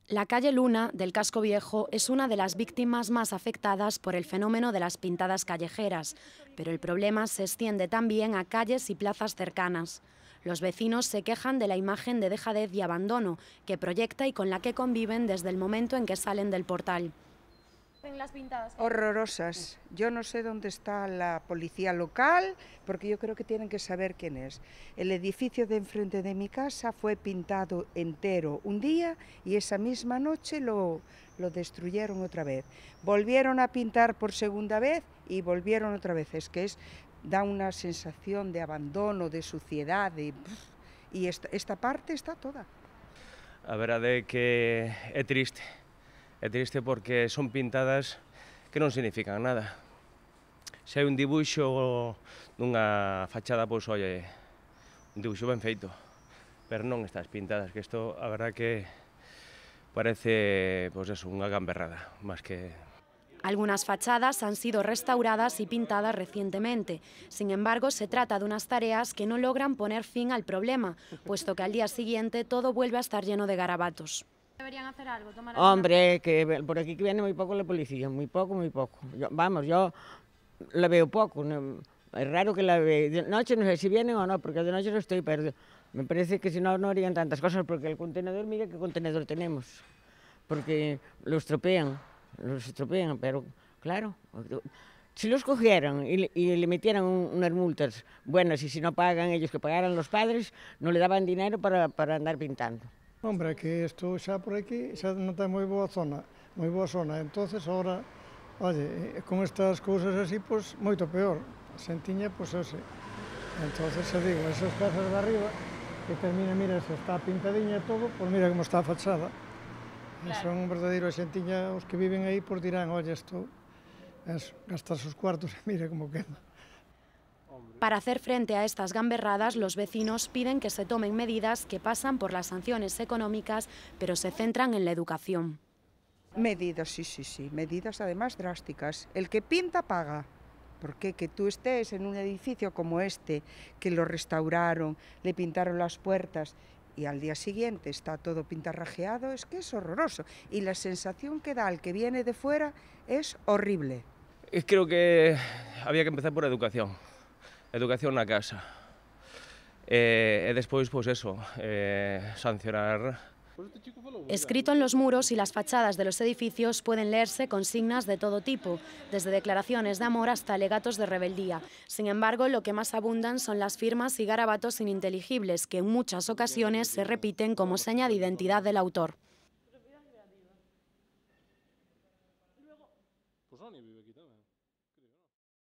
La calle Luna del Casco Viejo es una de las víctimas más afectadas por el fenómeno de las pintadas callejeras, pero el problema se extiende también a calles y plazas cercanas. Los vecinos se quejan de la imagen de dejadez y abandono que proyecta y con la que conviven desde el momento en que salen del portal. Las pintadas. Horrorosas. Yo no sé dónde está la policía local, porque yo creo que tienen que saber quién es. El edificio de enfrente de mi casa fue pintado entero un día y esa misma noche lo destruyeron otra vez. Volvieron a pintar por segunda vez y volvieron otra vez. Es que da una sensación de abandono, de suciedad, y esta parte está toda. A verdade é que é triste. É triste porque son pintadas que non significan nada. Se hai un dibuixo dunha fachada, pois, oye, un dibuixo ben feito, pero non estas pintadas, que isto, a verdad que parece, pois eso, unha gamberrada, máis que... Algunas fachadas han sido restauradas y pintadas recientemente. Sin embargo, se trata de unas tareas que no logran poner fin al problema, puesto que al día siguiente todo vuelve a estar lleno de garabatos. Deberían hacer algo, tomar Hombre, que por aquí que viene muy poco la policía, muy poco, muy poco. Yo la veo poco, es raro que la vea. De noche no sé si vienen o no, porque de noche no estoy, pero me parece que si no, no harían tantas cosas, porque el contenedor, mira qué contenedor tenemos, porque lo estropean, pero claro, si los cogieran y le metieran unas multas buenas y si no pagan ellos, que pagaran los padres, no le daban dinero para andar pintando. Hombre, que isto xa por aquí xa non ten moi boa zona, entonces ahora, oye, con estas cousas así, pois moito peor, a xentiña, pois ese. Entonces, xa digo, esas casas de arriba, que termina, mira, se está pintadiña e todo, pois mira como está a fachada. Claro. Son un verdadeiro a xentiña, os que viven aí, pois dirán, oye, isto, gastar os cuartos, mira como queda. Para hacer frente a estas gamberradas, los vecinos piden que se tomen medidas que pasan por las sanciones económicas, pero se centran en la educación. Medidas, sí, medidas además drásticas. El que pinta paga, porque que tú estés en un edificio como este, que lo restauraron, le pintaron las puertas y al día siguiente está todo pintarrajeado, es que es horroroso. Y la sensación que da al que viene de fuera es horrible. Creo que había que empezar por educación. Educación na casa. E despois, pois eso, sancionar. Escrito en los muros y las fachadas de los edificios pueden leerse consignas de todo tipo, desde declaraciones de amor hasta alegatos de rebeldía. Sin embargo, lo que más abundan son las firmas y garabatos ininteligibles, que en muchas ocasiones se repiten como seña de identidad del autor. Pues Sony vive aquí tamén.